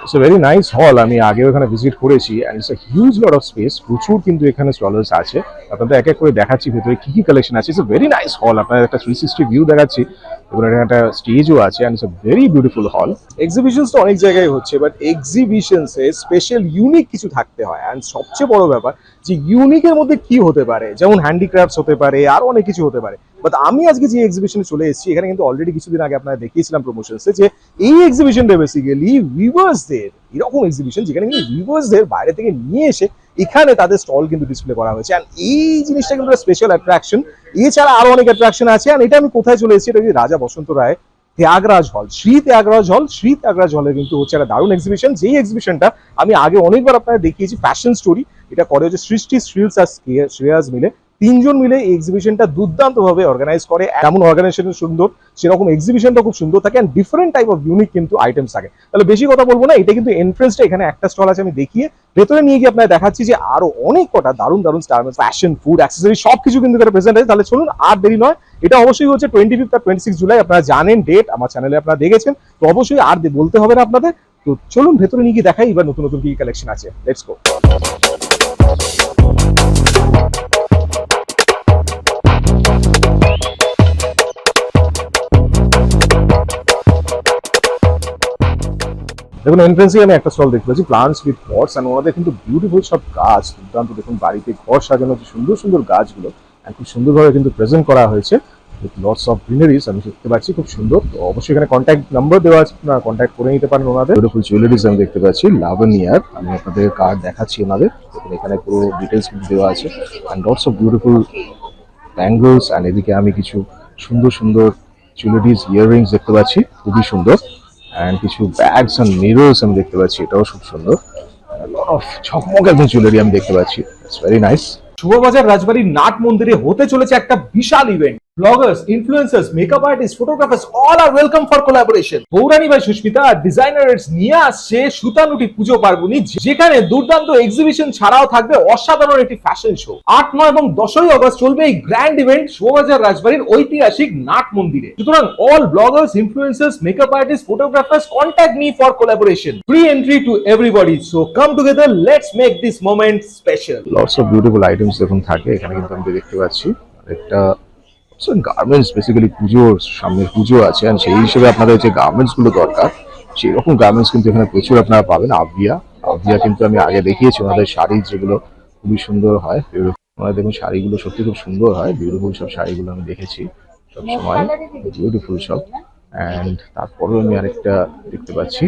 It's a very nice হল। আমি আগেও এখানে ভিজিট করেছি and it's a huge lot of speech. প্রচুর কিন্তু এখানে স্টলার্স আছে। আপনাদের এক এক করে দেখাচ্ছি ভেতরে কি কি কালেকশন আছে। ইটস এ ভেরি নাইস হল। আপনাদের একটা 360 ভিউ দেখাচ্ছি এবং এখানে একটা স্টেজও আছে and it's a very beautiful হল। এক্সিবিশনস তো অনেক জায়গায় হচ্ছে, বাট এক্সিবিশনসে স্পেশাল ইউনিক কিছু থাকতে হয়। অ্যান্ড সবচেয়ে বড় ব্যাপার যে ইউনিকের মধ্যে কি হতে পারে, যেমন হ্যান্ডিক্রাফটস হতে পারে, আরো অনেক কিছু হতে পারে। বাট আমি আজকে যে এক্সিবিশনে চলে এসেছি, এখানে কিন্তু অলরেডি কিছুদিন আগে আপনারা দেখিয়েছিলাম প্রমোশনসে যে এই এক্সিবিশনটা বেসিক্যালি ভিউয়ার্সদের, এরকম এক্সিবিশন যেখানে কিন্তু ভিউয়ার্সদের বাইরে থেকে নিয়ে এসে এখানে তাদের স্টল কিন্তু ডিসপ্লে করা হয়েছে। অ্যান্ড এই জিনিসটা কিন্তু স্পেশাল অ্যাট্রাকশন। এছাড়া আরো অনেক অ্যাট্রাকশন আছে। আর এটা আমি কোথায় চলে এসেছি, এটা হচ্ছে রাজা বসন্ত রায় ত্যাগরাজ হল, শ্রী ত্যাগরাজ হল। শ্রী ত্যাগরাজ হলে কিন্তু হচ্ছে একটা দারুণ এক্সিবিশন। যেই এক্সিবিশনটা আমি আগে অনেকবার আপনাদের দেখিয়েছি, ফ্যাশন স্টোরি। এটা করে হচ্ছে সৃষ্টি, শ্রিলস আর শ্রেয়াস মিলে, তিনজন মিলে এই এক্সিবিশনটা দুর্দান্ত ভাবে অর্গানাইজ করে। এমন অর্গানাইজেশন সুন্দর, সেরকম এক্সিবিশনটা খুব সুন্দর থাকে and different type of unique কিন্তু আইটেমস থাকে। তাহলে বেশি কথা বলবো না, এটা কিন্তু এন্ট্রেন্সটা, এখানে একটা স্টল আছে আমি দেখিয়ে ভেতরে নিয়ে গিয়ে আপনাদের দেখাচ্ছি যে আরো অনেক কটা দারুণ দারুণ স্টারমেন্টস, ফ্যাশন, ফুড, অ্যাক্সেসরি সবকিছু কিন্তু এখানে প্রেজেন্ট আছে। তাহলে চলুন, আর দেরি নয়। এটা অবশ্যই হচ্ছে 25 আর 26 জুলাই। আপনারা জানেন ডেট, আমার চ্যানেলে আপনারা দেখেছেন, তো অবশ্যই আর বলতে হবে না আপনাদের। তো চলুন ভেতরে নিয়ে গিয়ে দেখাই এবার নতুন নতুন কি কালেকশন আছে। Let's go. দেখুন এন্ট্রেন্সে আমি একটা স্টল দেখতে পাচ্ছি, প্লান্টস উইথ পটস। এন্ড ওনাদের কিন্তু বিউটিফুল সব গাছ, দুর্দান্ত দেখুন বাড়িতে ঘর সাজানো যে সুন্দর সুন্দর গাছগুলো খুব সুন্দরভাবে কিন্তু প্রেজেন্ট করা হয়েছে উইথ লটস অফ গ্রিনারিজ। আমি দেখতে পাচ্ছি খুব সুন্দর। তো অবশ্যই এখানে কন্ট্যাক্ট নাম্বার দেওয়া আছে, আপনারা কন্ট্যাক্ট করে নিতে পারেন ওনাদের। বিউটিফুল জুয়েলারিজ আমি দেখতে পাচ্ছি, লাভনিয়ার। আমি আপনাদের কার্ড দেখাচ্ছি ওনাদের, দেখুন এখানে পুরো ডিটেলস কিন্তু দেওয়া আছে and lots of beautiful bangles. And এদিকে আমি কিছু সুন্দর সুন্দর জুয়েলারিজ, ইয়াররিংস দেখতে পাচ্ছি, খুবই সুন্দর। অ্যান্ড কিছু ব্যাগস অ্যান্ড মিরর্স আমি দেখতে পাচ্ছি, এটাও খুব সুন্দর। লট অফ ঝকমক একদম জুয়েলারি আমি দেখতে পাচ্ছি, ইটস ভেরি নাইস। শুভবাজার রাজবাড়ির নাট মন্দিরে হতে চলেছে একটা বিশাল event. Bloggers, influencers, makeup artist, photographers all are welcome for collaboration. পৌরাণী ভাই সুস্মিতা আর ডিজাইনার্স নিয়ে আসছে সুতানুটি পুজো পার্বণী, যেখানে দুর্দান্ত এক্সিবিশন ছাড়াও থাকবে অসাধারণ একটি ফ্যাশন শো। 8, 9 এবং 10ই অগস্ট চলবে এই গ্র্যান্ড ইভেন্ট শুভবাজার রাজবাড়ির ঐতিহাসিক নাট মন্দিরে। সুতরাং all bloggers, influencers, makeup artist, photographers contact me for collaboration. Free entry to everybody, so come together, let's make this moment special. Lots of beautiful items দেখুন থাকে এখানে কিন্তু আমি দেখতে পাচ্ছি। একটা গার্মেন্টস, বেসিক্যালি পুজোর সামনের পুজো আছে আর সেই হিসেবে আপনাদের যে গার্মেন্টস গুলো দরকার সেই রকম গার্মেন্টস কিন্তু এখানে প্রচুর আপনারা পাবেন। আভিয়া কিন্তু আমি আগে দেখিয়েছি ওনাদের শাড়ি, যেগুলো খুবই সুন্দর হয়। ওনাদের দেখুন শাড়িগুলো সত্যি খুব সুন্দর হয়, বিউটিফুল সব শাড়িগুলো আমি দেখেছি সবসময়, বিউটিফুল সব। অ্যান্ড তারপরেও আমি আরেকটা দেখতে পাচ্ছি,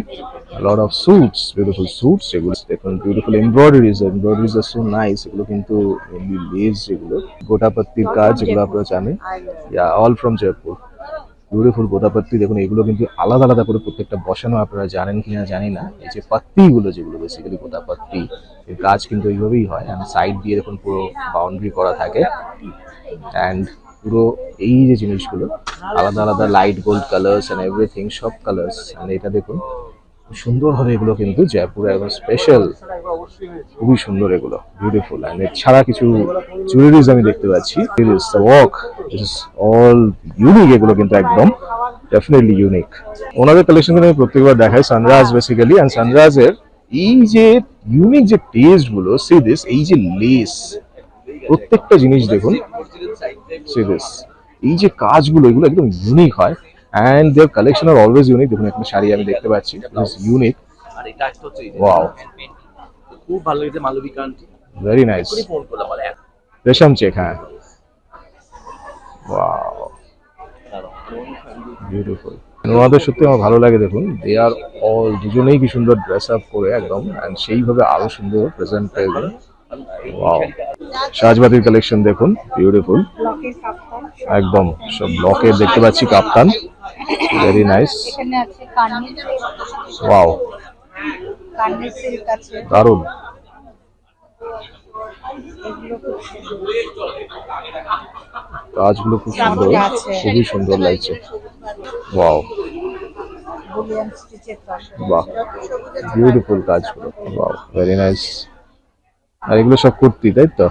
lot of suits, beautiful suits. এগুলো দেখুন বিউটিফুল এমব্রয়ডারিজ আর সো নাইস। এগুলো কিন্তু লেস, যেগুলো গোটাপত্তির কাজ, যেগুলো আপনারা জানেন, অল ফ্রম জয়পুর। বিউটিফুল গোটাপত্তি দেখুন, এগুলো কিন্তু আলাদা আলাদা করে প্রত্যেকটা বসানো, আপনারা জানেন কিনা জানি না। এই যে পাত্তিগুলো, যেগুলো বেসিক্যালি গোটাপত্তি, এর কাজ কিন্তু এইভাবেই হয়। অ্যান্ড সাইড দিয়ে দেখুন পুরো বাউন্ডারি করা থাকে। অ্যান্ড পুরো এই যে জিনিসগুলো আলাদা আলাদা light gold colours and everything, সব কালার্স। এন্ড এটা দেখুন সুন্দর হবে, এগুলো কিন্তু জয়পুরে একদম স্পেশাল, খুবই সুন্দর, এগুলো বিউটিফুল। এন্ড এছাড়া কিছু জুয়েলারিজ আমি দেখতে পাচ্ছি, অল ইউনিক, এগুলো কিন্তু একদম ডেফিনেটলি ইউনিক। ওনাদের কালেকশন আমি প্রত্যেকবার দেখাই, সানরাইজ বেসিক্যালি। অ্যান্ড সানরাইজের এই যে ইউনিক যে টেস্ট গুলো, সি দিস, এই যে লেস, প্রত্যেকটা জিনিস দেখুন, এই যে কাজগুলো, এগুলো একদম ইউনিক হয়। And their collection are always unique. দেখুন একটা শাড়ি আমি দেখতে পাচ্ছি, ইউনিক, ওয়াও, খুব ভালো লাগছে। মালবিকা আন্টি ভেরি নাইস, রেশম চেক, হ্যাঁ, ওয়াও, বিউটিফুল। ওনাদের সত্যি আমার ভালো লাগে। দেখুন দে আর অল, দুজনেই কি সুন্দর ড্রেস আপ করে একদম, অ্যান্ড সেইভাবে আরো সুন্দর প্রেজেন্ট পেয়ে। ওয়াও, সাজবাতির কালেকশন দেখুন, বিউটিফুল একদম, সব ব্লকের দেখতে পাচ্ছি, কাপ্তান, ভেরি নাইস, ওয়াও, দারুন। কাজগুলো খুব সুন্দর, খুবই সুন্দর লাগছে, ওয়াও, বাহ, বিউটিফুল কাজগুলো, ওয়াও, ভেরি নাইস। আর এগুলো সব কুর্তি, তাই তো?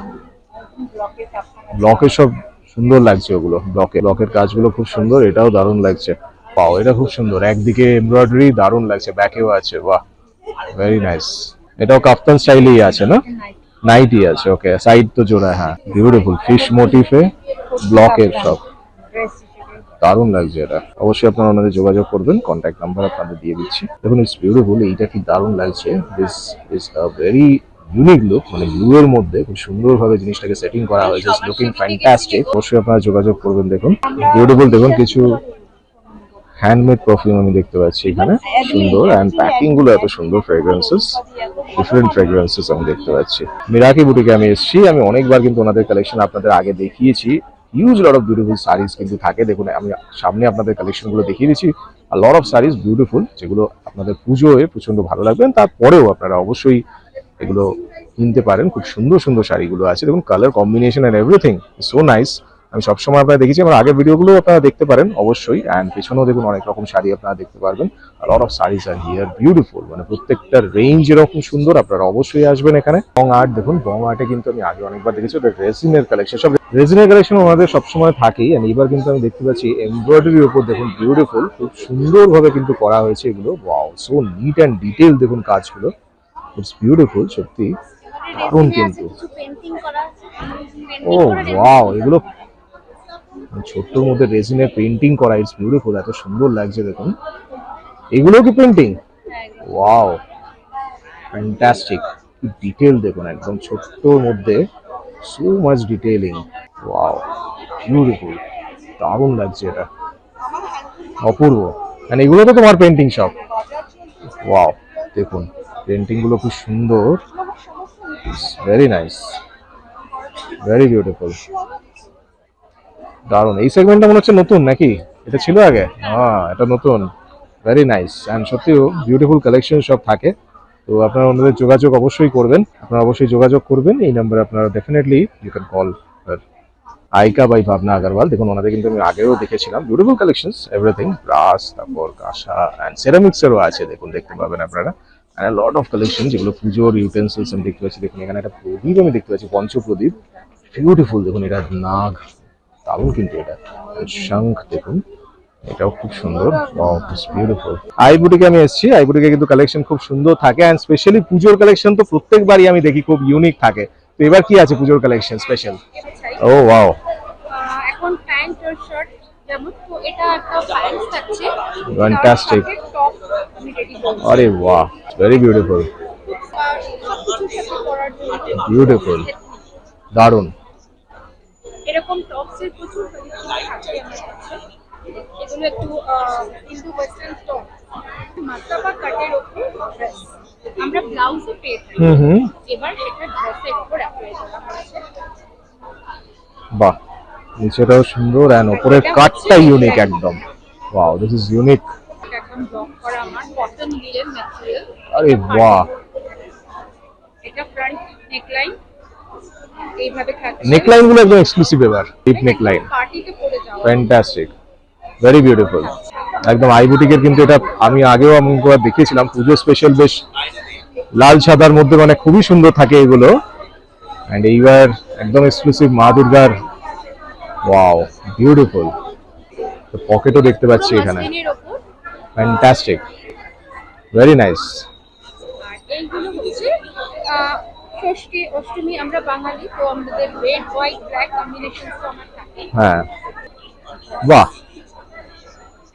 ব্লকের সব সুন্দর লাগছে, ওগুলো ব্লকের কাজগুলো খুব সুন্দর, এটাও দারুণ লাগছে। পাও, এটা খুব সুন্দর, একদিকে এমব্রয়ডারি দারুণ লাগছে, ব্যাকেও আছে, বাহ, ভেরি নাইস। এটাও কাফতান স্টাইলেই আছে না? নাইটি আছে, ওকে। সাইড তো জোড়া, হ্যাঁ। বিউটিফুল ফিশ মোটিফে ব্লকের সব, দারুণ লাগছে এটা। অবশ্যই আপনারা ওনাদের যোগাযোগ করবেন, কন্ট্যাক্ট নাম্বার আপনাদের দিয়ে দিচ্ছি। দেখুন ইটস বিউটিফুল, এইটা কি দারুণ লাগছে। This is a very unique look, মানে ব্লু এর মধ্যে খুব সুন্দরভাবে জিনিসটাকে সেটিং করা হয়েছে, লুকিং ফ্যান্টাস্টিক। অবশ্যই আপনারা যোগাযোগ করবেন। দেখুন বিউটিফুল, দেখুন কিছু হ্যান্ডমেড পারফিউম আমি দেখতে পাচ্ছি এখানে, সুন্দর। অ্যান্ড প্যাকিং গুলো এত সুন্দর, ফ্রেগ্রেন্সেস, ডিফারেন্ট ফ্রেগ্রেন্সেস আমি দেখতে পাচ্ছি। মিরাকি বুটিকে আমি এসেছি, আমি অনেকবার কিন্তু ওনাদের কালেকশন আপনাদের আগে দেখিয়েছি। Huge lot of beautiful series কিন্তু থাকে। দেখুন আমি সামনে আপনাদের কালেকশন গুলো দেখিয়ে দিচ্ছি। আর লট অফ সারিজ বিউটিফুল, যেগুলো আপনাদের পুজোয় প্রচন্ড ভালো লাগবেন। তারপরেও আপনারা অবশ্যই এগুলো কিনতে পারেন। খুব সুন্দর সুন্দর শাড়িগুলো আছে, দেখুন colour combination and everything so nice. আমি সবসময় আপনারা দেখেছি, আমার আগের ভিডিওগুলো আপনারা দেখতে পারেন অবশ্যই। অ্যান্ড পেছনেও দেখুন অনেক রকম শাড়ি আপনারা দেখতে পারবেন। Lot of saris R here beautiful, মানে প্রত্যেকটা রেঞ্জ এরকম সুন্দর। আপনারা অবশ্যই আসবেন এখানে। বং আর্ট দেখুন, বং আর্টে কিন্তু আমি আগে অনেকবার দেখেছি, ওটা রেজিনের কালেকশন, সব রেজিনের কালেকশন ওনাদের সবসময় থাকেই। আর এবার কিন্তু আমি দেখতে পাচ্ছি এমব্রয়ডারির উপর দেখুন বিউটিফুল, খুব সুন্দরভাবে কিন্তু করা হয়েছে এগুলো। Wow, so neat and detail দেখুন কাজগুলো, ইটস বিউটিফুল সত্যি, দারুণ কিন্তু। ও ওয়াও, এগুলো ছোট্টর মধ্যে রেজিনে পেন্টিং করা, ইটস বিউটিফুল, এত সুন্দর লাগছে দেখুন। এগুলো কি পেন্টিং? Wow, fantastic. কি ডিটেল দেখুন, একদম ছোট্টর মধ্যে so much detailing. Wow, beautiful, দারুণ লাগছে এটা, অপূর্ব। মানে এগুলো তো তোমার পেন্টিং সব? ওয়াও, দেখুন পেন্টিং গুলো খুব সুন্দর, ভেরি নাইস, ভেরি বিউটিফুল, দারুণ। এই সেগমেন্টটা মনে হচ্ছে নতুন নাকি? এটা ছিল আগে? হ্যাঁ, এটা নতুন। Very nice. অ্যান্ড সত্যিও বিউটিফুল কালেকশন সব থাকে। তো আপনারা ওনাদের যোগাযোগ অবশ্যই করবেন, আপনারা অবশ্যই যোগাযোগ করবেন এই নাম্বারে। আপনারা definitely you can call her. আইকা বাই ভাবনা আগরওয়াল। দেখুন ওনাদের কিন্তু আমি আগেও দেখেছিলাম, বিউটিফুল কালেকশনস এভরিথিং, ব্রাস, তারপর কাঁসা অ্যান্ড সেরামিক্সেরও আছে, দেখুন দেখতে পাবেন আপনারা। অ্যান্ড লট অফ কালেকশন, যেগুলো পুজোর ইউটেন্সিলস আমি দেখতে পাচ্ছি। দেখুন এখানে একটা প্রদীপ আমি দেখতে পাচ্ছি, পঞ্চপ্রদীপ, বিউটিফুল। দেখুন এটা নাগ, দারুণ কিন্তু এটা। শঙ্খ দেখুন, এটাও খুব সুন্দর, বিউটিফুল। আই বুটিকে আমি এসেছি, আই বুটিকে কিন্তু কালেকশন খুব সুন্দর থাকে। অ্যান্ড স্পেশালি পুজোর কালেকশন তো প্রত্যেকবারই আমি দেখি খুব ইউনিক থাকে। তো এবার কি আছে পুজোর কালেকশন স্পেশাল? ও ওয়াও, এখন প্যান্ট আর শার্ট যেমন, তো এটা একটা প্যান্ট থাকছে, ফ্যান্টাস্টিক। টপ আমি রেডি করছি। আরে বাহ, ভেরি বিউটিফুল, আর সবকিছুর সাথে পরার জন্য বিউটিফুল, দারুণ। এরকম টপসের প্রচুর কালেকশন থাকে আমার কাছে। এগুলো একটু ইন্দো ওয়েস্টার্ন টপ, মাথা বা কাটের ওপর ড্রেস, আমরা ব্লাউজও পেয়ে থাকি। হুম, এবার সেটা ড্রেসের উপর অ্যাপ্লাই করা হয়েছে। বাহ, নিচেটাও সুন্দর অ্যান্ড ওপরের কাটটা ইউনিক একদম। Wow, this is unique. এটা একদম ব্লক করা আমার কটন লিলেন ম্যাটেরিয়াল। আরে বাহ, এটা ফ্রন্ট নেকলাইন এইভাবে থাকছে। নেকলাইন গুলো একদম এক্সক্লুসিভ এবার, ডিপ নেকলাইন, পার্টিতে পরে যাওয়া। Fantastic, very beautiful. একদম আই বুটিকের কিন্তু এটা আমি আগেও আমি একবার দেখিয়েছিলাম, পুজো স্পেশাল, বেশ লাল সাদার মধ্যে, মানে খুবই সুন্দর থাকে এগুলো। এন্ড এইবার একদম এক্সক্লুসিভ মা দুর্গার, ওয়াও বিউটিফুল। তো পকেটও দেখতে পাচ্ছি এখানে, মাসলিনের ওপর। Fantastic, very nice. আর এইগুলো হচ্ছে ষষ্ঠী অষ্টমী, আমরা বাঙালি তো আমাদের রেড হোয়াইট ব্ল্যাক কম্বিনেশন তো আমার থাকে। হ্যাঁ, বাহ,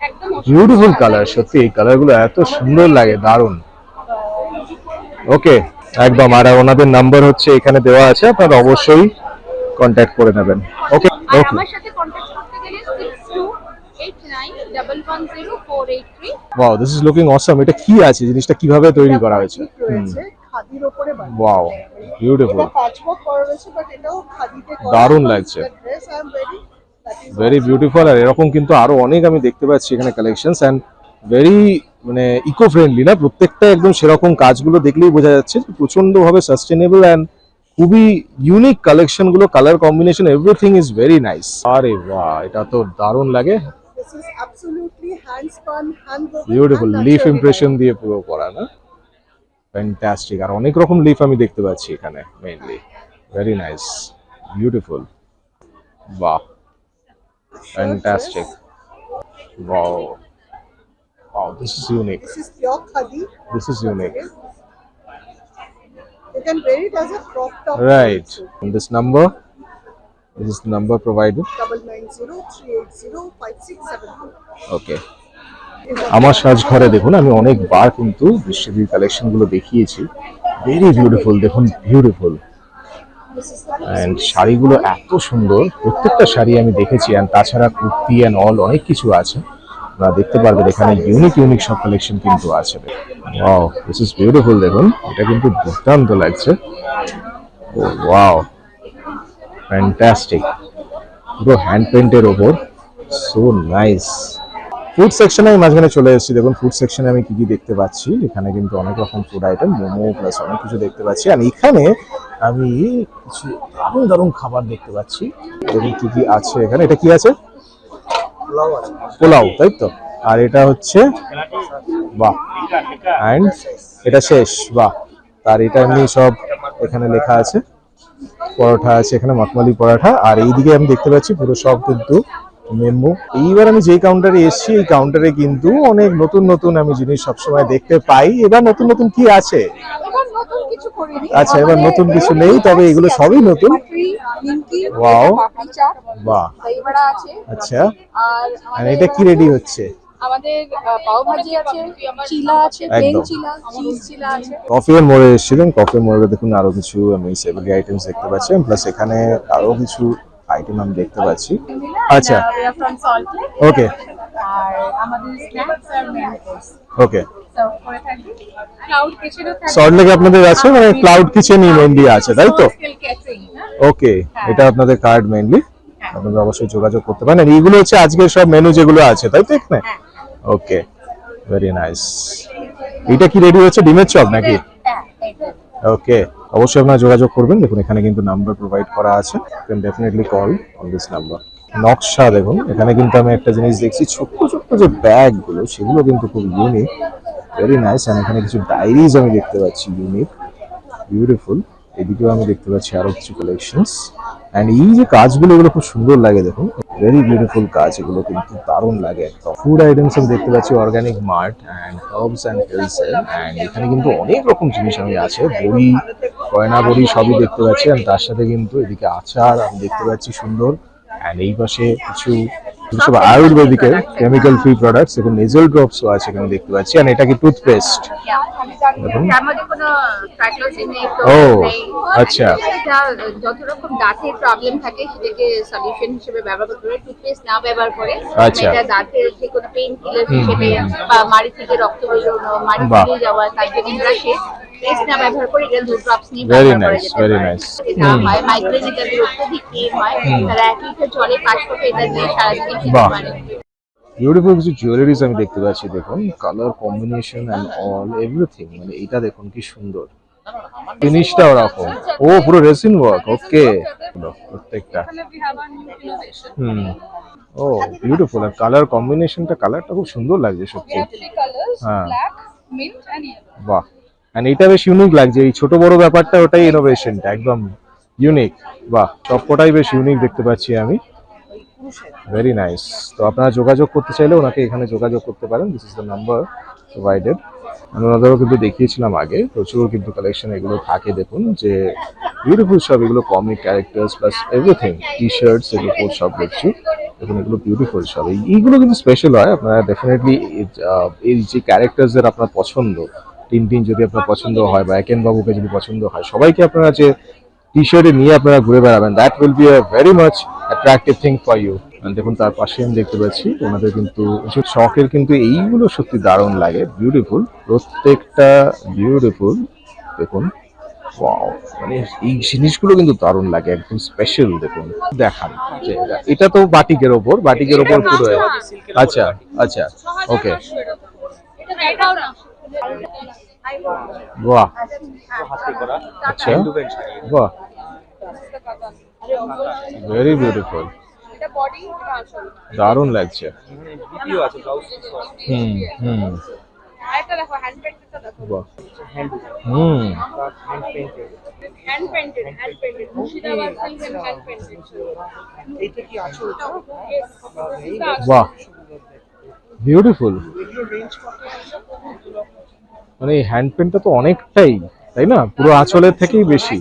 একদম বিউটিফুল কালার, সত্যি এই কালার গুলো এত সুন্দর লাগে, দারুণ। ওকে, একদম। আর ওনাদের নাম্বার হচ্ছে এখানে দেওয়া আছে, আপনারা অবশ্যই কন্ট্যাক্ট করে নেবেন। ওকে আর ওকে, আমার সাথে কন্টাক্ট করতে গেলে 6289110483। Wow, this is looking awesome. এটা কি আছে, জিনিসটা কিভাবে তৈরি করা হয়েছে? রয়েছে খাদির উপরে বানানো। ওয়াও, বিউটিফুল, এটা প্যাচওয়ার্ক করা রয়েছে, বাট এটাও খাদিতে করা। দারুণ লাগছে। Dress I am very very beautiful. আর এরকম কিন্তু আরো অনেক আমি দেখতে পাচ্ছি এখানে কালেকশনস, এন্ড ভেরি মানে ইকো ফ্রেন্ডলি না, প্রত্যেকটা একদম সেরকম। কাজগুলো দেখলেই বোঝা যাচ্ছে প্রচন্ড ভাবে সাস্টেনেবল অ্যান্ড খুবই ইউনিক কালেকশন গুলো, colour combination everything is very nice. আরে বাহ, এটা তো দারুণ লাগে, this is absolutely hand spun, hand woven, beautiful. Leaf impression দিয়ে পুরো করা না, ফ্যান্টাস্টিক। আর অনেক রকম লিফ আমি দেখতে পাচ্ছি এখানে মেইনলি, ভেরি নাইস, বিউটিফুল, বাহ, fantastic, wow, Wow, this is unique. This is pure khadi. This is unique. You can wear it as a crop top. Right. And this number, this is the number provided. 9903805674. Okay. আমার সাজঘরে দেখুন আমি অনেকবার কিন্তু দৃশ্যের collection গুলো দেখিয়েছি। Very beautiful, দেখুন beautiful. And শাড়িগুলো এত সুন্দর, প্রত্যেকটা শাড়ি আমি দেখেছি। এন্ড তাছাড়া কুর্তি এন্ড অল অনেক কিছু আছে, আপনারা দেখতে পারবেন এখানে ইউনিক ইউনিক সব কালেকশন কিন্তু আছে। Wow, this is beautiful. দেখুন এটা কিন্তু দুর্দান্ত লাগছে। ও ওয়াও, ফ্যান্টাস্টিক, পুরো হ্যান্ড পেইন্টের ওপর, সো নাইস। ফুড সেকশনে আমি মাঝখানে চলে এসেছি। দেখুন ফুড সেকশনে আমি কি কি দেখতে পাচ্ছি। এখানে কিন্তু অনেক রকম ফুড আইটেম, মোমো প্লাস অনেক কিছু দেখতে পাচ্ছি। আর এখানে আমি কিছু দারুণ দারুণ খাবার দেখতে পাচ্ছি। দেখুন কি কি আছে এখানে। এটা কি আছে? পোলাও, তাই তো? আর এটা হচ্ছে, বাহ, অ্যান্ড এটা শেষ, বাহ। আর এটা এমনি সব এখানে লেখা আছে, পরোটা আছে এখানে, মখমলি পরোটা। আর এইদিকে আমি দেখতে পাচ্ছি পুরো সব কিন্তু মেমু। এইবার আমি যে কাউন্টারে এসেছি, এই কাউন্টারে কিন্তু অনেক নতুন নতুন আমি জিনিস সবসময় দেখতে পাই। এবার নতুন নতুন কি আছে? আচ্ছা, এবার নতুন কিছু নেই, তবে এগুলো সবই নতুন। ওয়াও, বাহ, আচ্ছা। আর এটা কি রেডি হচ্ছে? আমাদের পাও ভাজি আছে, চিলা আছে, প্লেন চিলা, চিজ চিলা আছে। কফি এর মোড়ে এসেছিলেন। কফি এর মোড়ে দেখুন আরো কিছু আমি সেভেরি আইটেমস দেখতে পাচ্ছি, প্লাস এখানে আরো কিছু আইটেম আমি দেখতে পাচ্ছি। আচ্ছা, ওকে, আর আমাদের স্ন্যাক্স আর মেন কোর্স ওকে। সার্ভ করে থাকি। ক্লাউড কিচেনও থাকে। সল্ট লেকে আপনাদের আছে, মানে ক্লাউড কিচেনই মেইনলি আছে, তাই তো? Scale catering. ওকে, এটা আপনাদের কার্ড মেইনলি, আপনারা অবশ্যই যোগাযোগ করতে পারেন। এইগুলো হচ্ছে আজকের সব মেনু যেগুলো আছে, তাই তো এখানে? ওকে, ভেরি নাইস। এটা কি রেডি হচ্ছে? ডিমের চপ নাকি? ওকে, অবশ্যই আপনারা যোগাযোগ করবেন। দেখুন এখানে কিন্তু নাম্বার প্রোভাইড করা আছে, you can definitely call on this number. নকশা দেখুন, এখানে কিন্তু আমি একটা জিনিস দেখছি, ছোট্ট ছোট্ট যে ব্যাগ গুলো, সেগুলো কিন্তু খুব ইউনিক, ভেরি নাইস। আর এখানে কিছু ডায়েরিজ আমি দেখতে পাচ্ছি, ইউনিক, বিউটিফুল। এদিকেও আমি দেখতে পাচ্ছি আরো কিছু কালেকশনস। এন্ড এই যে কাজগুলো, এগুলো খুব সুন্দর লাগে, দেখুন ভেরি বিউটিফুল কাজ, এগুলো কিন্তু দারুণ লাগে একদম। ফুড আইটেমস আমি দেখতে পাচ্ছি, organic mart and herbs and health. And এখানে কিন্তু অনেক রকম জিনিস আমি আছে, বড়ি, গয়না বড়ি সবই দেখতে পাচ্ছি। এন্ড তার সাথে কিন্তু এদিকে আচার আমি দেখতে পাচ্ছি সুন্দর। এন্ড এই পাশে কিছু সব আয়ুর্বেদিকের কেমিক্যাল ফ্রি প্রোডাক্টস, এবং নেজেল ড্রপসও আছে এখানে দেখতে পাচ্ছি। এন্ড এটা কি টুথপেস্ট? দেখুন, তার মধ্যে কোনো ফ্যাক্টরি নেই তো। ও আচ্ছা, এটা যত রকম দাঁতের প্রবলেম থাকে সেটাকে সলিউশন হিসেবে ব্যবহার করতে পারে, টুথপেস্ট না ব্যবহার করে। আচ্ছা। এটা দাঁতের যে কোনো পেইন কিলার হিসেবে, বা মাড়ি থেকে রক্ত বেরোনো, মাড়ি বাহ। ফুলে যাওয়া, তার জন্য ব্রাশে পেস্ট না ব্যবহার করে এটা দুটো ড্রপস নিয়ে Very ব্যবহার করা nice, যেতে very পারে। nice. এটা হয় মাইগ্রেন, যাদের অত্যধিক পেইন হয়, তারা 1 লিটার জলে 5 ফোঁটা এটা দিয়ে সারাদিন খেতে বাহ। পারে। বিউটিফুল কিছু জুয়েলারিজ আমি দেখতে পাচ্ছি। দেখুন colour combination and all everything, মানে এটা দেখুন কি সুন্দর, জিনিসটা ওরকম। ও পুরো রেসিন ওয়ার্ক, ওকে, প্রত্যেকটা। ও বিউটিফুল। আর কালার কম্বিনেশনটা, কালারটা খুব সুন্দর লাগছে সত্যি। হ্যাঁ, বাহ। এন্ড এটা বেশ ইউনিক লাগছে, এই ছোট বড় ব্যাপারটা, ওটাই ইনোভেশনটা একদম ইউনিক। বাহ, সবকটাই বেশ ইউনিক দেখতে পাচ্ছি আমি, ভেরি নাইস। তো আপনারা যোগাযোগ করতে চাইলে ওনাকে এখানে যোগাযোগ করতে পারেন। This is the number provided. আমি ওনাদেরও কিন্তু দেখিয়েছিলাম আগে, প্রচুর কিন্তু কালেকশন এগুলো থাকে। দেখুন যে বিউটিফুল সব, এগুলো কমিক ক্যারেক্টার্স প্লাস এভরিথিং, টি শার্টস, এগুলো সব দেখছি। দেখুন এগুলো বিউটিফুল সব। এইগুলো কিন্তু স্পেশাল হয়, আপনারা ডেফিনেটলি এই যে ক্যারেক্টার্সদের আপনার পছন্দ, টিন যদি আপনার পছন্দ হয়, বা একেন বাবুকে যদি পছন্দ হয়, সবাইকে আপনারা যে টি শার্টে নিয়ে আপনারা ঘুরে বেড়াবেন, that will be a very much attractive thing for you. দেখুন তার পাশে আমি দেখতে পাচ্ছি ওনাদের কিন্তু শখের কিন্তু এইগুলো সত্যি দারুণ লাগে, বিউটিফুল, প্রত্যেকটা বিউটিফুল। দেখুন ওয়াও, মানে এই জিনিসগুলো কিন্তু দারুণ লাগে, একদম স্পেশাল। দেখুন দেখান যে এটা তো বাটিকের ওপর, বাটিকের ওপর পুরো। আচ্ছা আচ্ছা, ওকে, এটা দেখাও না। বাহ, আচ্ছা, বাহ, ভেরি বিউটিফুল, এটা বডি, এটা আসল। দারুণ লাগছে। ভিডিও আছে, ব্লাউজ হুম হুম, আরেকটা দেখো, হ্যান্ড পেইন্টেডটা দেখো। বাহ, hand hmm, painted. Hand painted Murshidabad silk and hand painted. এইটা কি আছে? Yes, this is the বাহ, বিউটিফুল। মানে এই হ্যান্ড পেনটা তো অনেকটাই, তাই না? পুরো আঁচলের থেকেই বেশি,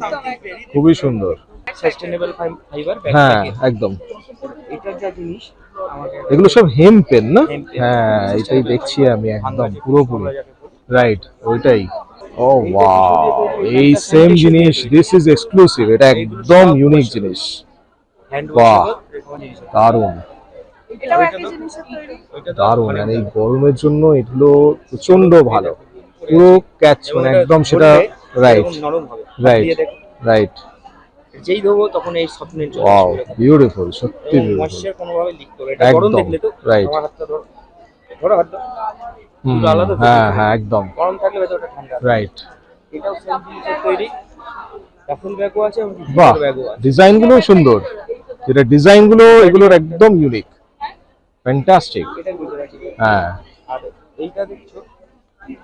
খুবই সুন্দর। সাস্টেনেবল ফাইবার ব্যাগ হ্যাঁ থাকে। একদম। এটার যা জিনিস আমাকে এগুলো সব হেম পেন না? Hemp pen। হ্যাঁ এটাই দেখছি আমি একদম পুরোপুরি। আমরা যাকে বলি। রাইট, ওইটাই। ও ওয়াও, এই সেম জিনিস, দিস ইজ এক্সক্লুসিভ, এটা একদম ইউনিক জিনিস। হ্যান্ড বাহ, ওয়াশেবল এরকম জিনিস আছে। দারুণ এটাও একই জিনিসের তৈরি। ওইটা তো দারুণ। অনেক আর এই দাম। গরমের জন্য এগুলো প্রচন্ড ভালো, পুরো ক্যাচ, এবং মানে এটা একদম সেটা। ধরলে রাইট এরকম নরম হবে। রাইট দিয়ে দেখো, রাইট। যেই ধোবো তখন এই স্বপ্নের চলে ওয়াও, আসবে এরকম। বিউটিফুল, সত্যি এবং বিউটিফুল। ময়েশ্চার কোনোভাবে লিক করবে এটা গরম একদম, দেখলে তো right. আমার হাতটা ধরো, ধরো হাতটা হুম, পুরো আলাদা তো। হ্যাঁ হ্যাঁ একদম গরম থাকলে ভেতরটা ঠান্ডা। রাইট। এটাও সেম জিনিসের তৈরি। রাফেল ব্যাগও আছে এবং বাহ, ব্যাগও আছে। ডিজাইন গুলো সুন্দর, যেটা ডিজাইন গুলো এগুলোর একদম ইউনিক, ফ্যান্টাস্টিক। এটা গুজরাটি। হ্যাঁ। আর এইটা দেখছো,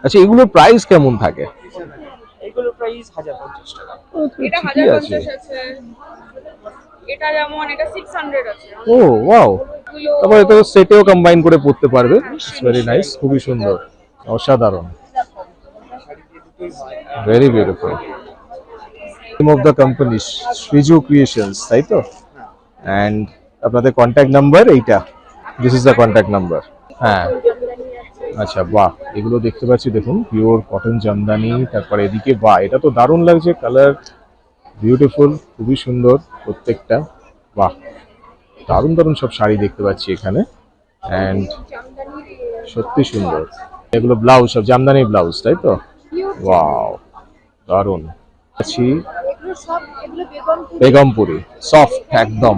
আচ্ছা, এগুলোর প্রাইস কেমন থাকে? এইগুলোর প্রাইস 1050 টাকা। এটা ঠিকই আছে। 1050 আছে। এটা যেমন এটা 600 আছে। ও ওয়াও, এগুলো তারপরে তো সেটেও কম্বাইন করে পড়তে পারবে। ভেরি নাইস, খুবই সুন্দর, অসাধারণ, শাড়ি দিয়ে দুটোই হয়। Very beautiful. Name of the company Sreeju creations, তাই তো? অ্যান্ড আপনাদের কন্ট্যাক্ট নাম্বার এইটা, this is the contact number. হ্যাঁ আচ্ছা, বাহ, এগুলো দেখতে পাচ্ছি দেখুন, পিওর কটন জামদানি। তারপরে এদিকে বাহ, এটা তো দারুণ লাগছে, কালার বিউটিফুল, খুবই সুন্দর প্রত্যেকটা। বাহ, দারুণ দারুণ সব শাড়ি দেখতে পাচ্ছি এখানে, অ্যান্ড সত্যি সুন্দর। এগুলো ব্লাউজ, সব জামদানি ব্লাউজ, তাই তো? ওয়াও, দারুণ। আছি এগুলো সব এগুলো বেগমপুর। বেগমপুরি, সফট একদম।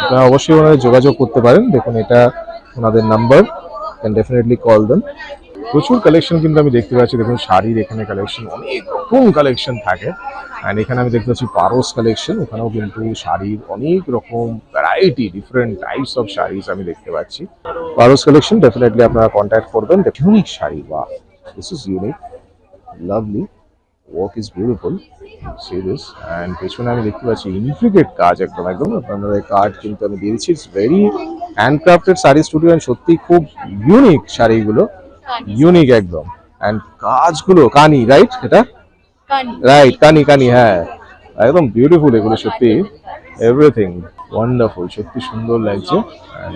আপনারা অবশ্যই ওনাদের যোগাযোগ করতে পারেন। দেখুন এটা ওনাদের নাম্বার, ক্যান ডেফিনেটলি কল দেন। প্রচুর কালেকশন কিন্তু আমি দেখতে পাচ্ছি, দেখুন শাড়ির এখানে কালেকশন, অনেক রকম কালেকশন থাকে। অ্যান্ড এখানে আমি দেখতে পাচ্ছি পারস কালেকশন, ওখানেও কিন্তু শাড়ির অনেক রকম variety, different types of saris আমি দেখতে পাচ্ছি। পারস কালেকশন ডেফিনেটলি আপনারা কন্ট্যাক্ট করবেন। ইউনিক শাড়ি, বাহ, this is unique, lovely, work is beautiful, C this. And পেছনে আমি দেখতে পাচ্ছি ইন্ট্রিকেট কাজ, একদম একদম আপনাদের কার্ড কিন্তু আমি দিয়ে দিচ্ছি। It's very handcrafted sari studio, and সত্যি খুব ইউনিক শাড়িগুলো, ইউনিক একদম। অ্যান্ড কাজগুলো কানি, রাইট? এটা রাইট, কানি কানি, হ্যাঁ একদম বিউটিফুল এগুলো, সত্যি এভরিথিং ওয়ান্ডারফুল, সত্যি সুন্দর লাগছে। And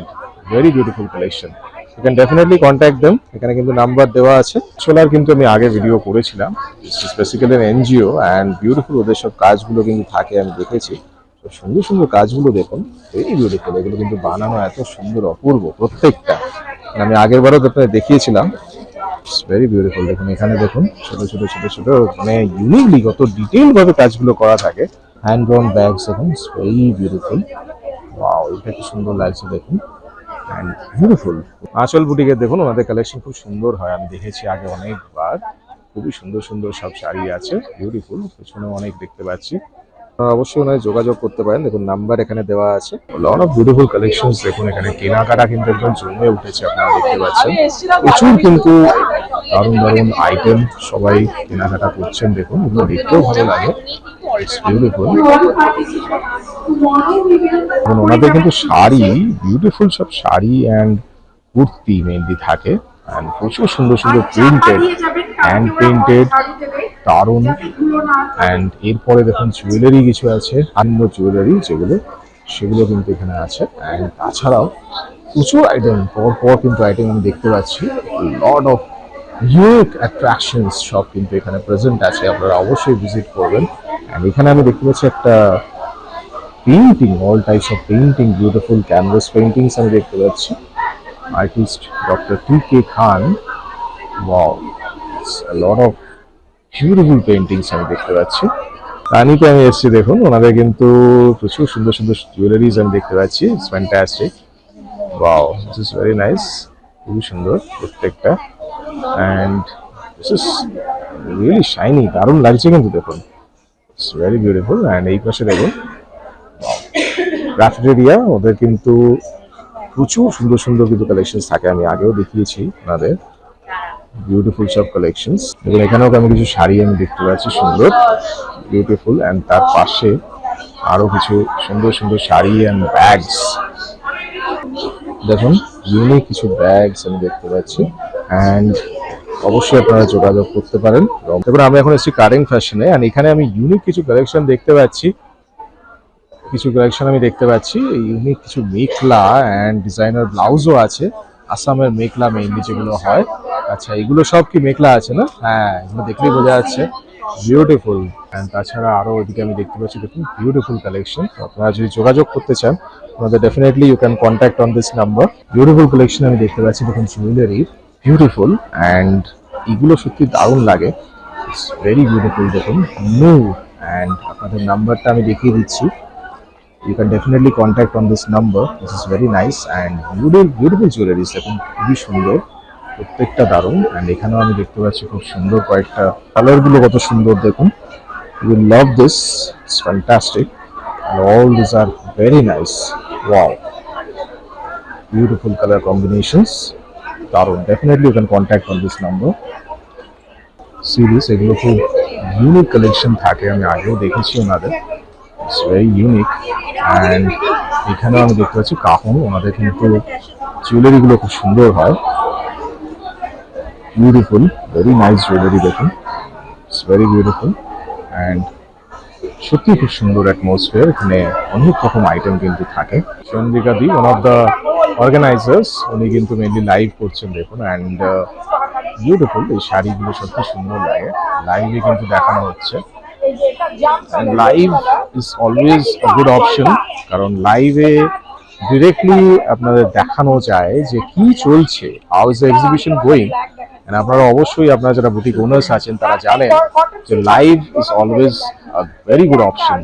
very beautiful collection, you can definitely contact them. এখানে কিন্তু নাম্বার দেওয়া আছে। সোলার কিন্তু আমি আগে ভিডিও করেছিলাম, বেসিক্যালি এনজিও, অ্যান্ড বিউটিফুল ওদের সব কাজগুলো কিন্তু থাকে, আমি দেখেছি। তো সুন্দর সুন্দর কাজগুলো দেখুন, ভেরি বিউটিফুল। এগুলো কিন্তু বানানো এত সুন্দর, অপূর্ব প্রত্যেকটা। আমি আগের বারও আপনাদের দেখিয়েছিলাম, ভেরি বিউটিফুল। দেখুন এখানে দেখুন ছোট ছোট ছোট ছোট, মানে ইউনিকলি কত ডিটেইল ভাবে কাজগুলো করা থাকে। হ্যান্ড ব্রাউন ব্যাগস, দেখুন ভেরি বিউটিফুল। ওয়াও, এটা কি সুন্দর লাগছে দেখুন, অ্যান্ড বিউটিফুল। আঁচল বুটিকের দেখুন, ওনাদের কালেকশন খুব সুন্দর হয়, আমি দেখেছি আগে অনেকবার। খুবই সুন্দর সুন্দর সব শাড়ি আছে, বিউটিফুল। পেছনেও অনেক দেখতে পাচ্ছি, আপনারা অবশ্যই ওনাদের যোগাযোগ করতে পারেন। দেখুন নাম্বার এখানে দেওয়া আছে। লট অফ বিউটিফুল কালেকশনস। দেখুন এখানে কেনাকাটা কিন্তু একদম জমে উঠেছে, আপনারা দেখতে পাচ্ছেন। প্রচুর কিন্তু দারুণ দারুণ আইটেম, সবাই কেনাকাটা করছেন। দেখুন এগুলো দেখতেও ভালো লাগে, বিউটিফুল। ওনাদের কিন্তু শাড়ি, বিউটিফুল সব শাড়ি অ্যান্ড কুর্তি মেনলি থাকে, অ্যান্ড প্রচুর সুন্দর সুন্দর প্রিন্টেড, হ্যান্ড প্রিন্টেড, দারুণ। অ্যান্ড এরপরে দেখুন জুয়েলারি কিছু আছে, অন্য জুয়েলারি যেগুলো, সেগুলো কিন্তু এখানে আছে। অ্যান্ড তাছাড়াও প্রচুর আইটেম, পর পর কিন্তু আইটেম আমি দেখতে পাচ্ছি। লট অফ ইউনিক অ্যাট্রাকশনস সব কিন্তু এখানে প্রেজেন্ট আছে, আপনারা অবশ্যই ভিজিট করবেন। অ্যান্ড এখানে আমি দেখতে পাচ্ছি একটা painting, all types of painting, beautiful canvas paintings আমি দেখতে পাচ্ছি। Artist doctor T K. Khan, wow, lot of beautiful paintings আমি দেখতে পাচ্ছি। রানীতে আমি এসেছি, দেখুন ওনাদের কিন্তু প্রচুর সুন্দর সুন্দর জুয়েলারিজ আমি দেখতে পাচ্ছি। It's fantastic, wow, this is very nice, খুবই সুন্দর প্রত্যেকটা। And this is really shiny, দারুণ লাগছে কিন্তু দেখুন, ইটস ভেরি বিউটিফুল। অ্যান্ড এই পাশে দেখুন ক্রাফটেরিয়া, ওদের কিন্তু প্রচুর সুন্দর সুন্দর কিন্তু কালেকশন থাকে, আমি আগেও দেখিয়েছি ওনাদের বিউটিফুল সব কালেকশনস। এবং এখানেও আমি কিছু শাড়ি আমি দেখতে পাচ্ছি, সুন্দর বিউটিফুল। অ্যান্ড তার পাশে আরো কিছু সুন্দর সুন্দর শাড়ি অ্যান্ড ব্যাগস, দেখুন ইউনিক কিছু ব্যাগস আমি দেখতে পাচ্ছি, অ্যান্ড অবশ্যই আপনারা যোগাযোগ করতে পারেন। তারপরে আমি এখন এসেছি কারেন্ট ফ্যাশনে, অ্যান্ড এখানে আমি ইউনিক কিছু কালেকশন দেখতে পাচ্ছি। ইউনিক কিছু মেখলা অ্যান্ড ডিজাইনার ব্লাউজও আছে। আসামের মেখলা মেইনলি যেগুলো হয়। আচ্ছা, এগুলো সব কি মেখলা আছে না? হ্যাঁ, এগুলো দেখলেই বোঝা যাচ্ছে। বিউটিফুল। অ্যান্ড তাছাড়া আরো ওইদিকে আমি দেখতে পাচ্ছি, দেখুন বিউটিফুল কালেকশন। আপনারা যদি যোগাযোগ করতে চান আপনাদের definitely you can contact on this number. Beautiful collection আমি দেখতে পাচ্ছি, দেখুন জুয়েলারি বিউটিফুল, অ্যান্ড এগুলো সত্যি দারুণ লাগে। It's very beautiful. দেখুন নিউ, অ্যান্ড আপনাদের নাম্বারটা আমি দেখিয়ে দিচ্ছি। You can definitely contact on this number. This is very nice and beautiful jewelries. দেখুন খুবই সুন্দর, প্রত্যেকটা দারুণ। অ্যান্ড এখানেও আমি দেখতে পাচ্ছি খুব সুন্দর কয়েকটা কালার গুলো কত সুন্দর দেখুন। You will love this. It's fantastic. And all these are very nice. Wow. Beautiful color combinations. দারুণ। Definitely you can contact on this number. Series এগুলো খুব ইউনিক কালেকশন থাকে, আমি আগেও দেখেছি ওনাদের। It's very unique. And এখানেও আমি দেখতে পাচ্ছি কাহন, ওনাদের কিন্তু জুয়েলারি গুলো খুব সুন্দর হয়। বিউটিফুল, ভেরি নাইস জুয়েলারি দেখুন। ইটস ভেরি বিউটিফুল অ্যান্ড সত্যি খুব সুন্দর অ্যাটমসফিয়ার। এখানে অনেক রকম আইটেম কিন্তু থাকে। চন্দ্রিকা দি, ওয়ান অফ দ্য অর্গানাইজার্স, উনি কিন্তু মেনলি লাইভ করছেন দেখুন। অ্যান্ড বিউটিফুল, এই শাড়িগুলো সত্যি সুন্দর লাগে। লাইভে কিন্তু দেখানো হচ্ছে। Live is always a good option, কারণ লাইভে ডিরেক্টলি আপনাদের দেখানো যায় যে কি চলছে, how is the exhibition going. আপনারা অবশ্যই, আপনারা যারা বুটিক ওনার্স আছেন তারা জানেন যে live is always a very good option,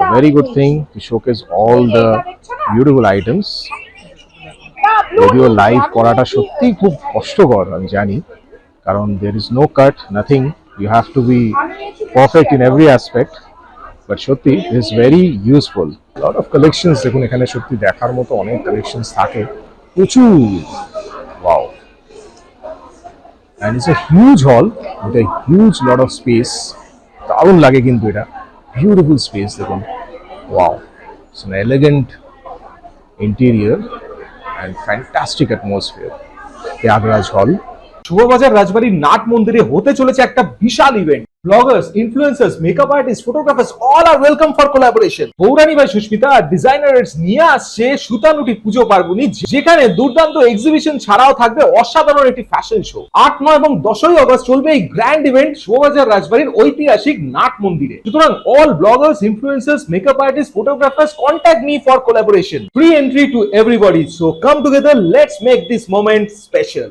a very good thing to showcase all the beautiful items. যদিও লাইভ করাটা সত্যি খুব কষ্টকর আমি জানি, কারণ there is no cut, nothing, you have to be perfect in every aspect, but সত্যি is very useful. Lot of collections দেখুন এখানে, সত্যি দেখার মতো অনেক কালেকশনস থাকে, প্রচুর। wow, and it's a huge hall with a huge lot of space. দারুণ লাগে কিন্তু এটা, beautiful space দেখুন। wow, it's an elegant interior and fantastic atmosphere. Tyagaraja হল, শুভবাজার রাজবাড়ির নাট মন্দিরে হতে চলেছে একটা বিশাল event. Bloggers, influencers, makeup artist, photographers all are welcome for collaboration. Gaurani by Sushmita আর ডিজাইনার্স নিয়ে আসছে সুতানুটি পুজো পার্বণী, যেখানে দুর্দান্ত এক্সিবিশন ছাড়াও থাকবে অসাধারণ একটি ফ্যাশন শো। 8, 9 এবং 10ই অগস্ট চলবে এই গ্র্যান্ড ইভেন্ট শুভবাজার রাজবাড়ির ঐতিহাসিক নাট মন্দিরে। সুতরাং all bloggers, influencers, makeup artist, photographers, contact me for collaboration. Free entry to everybody, so come together, let's make this moment special.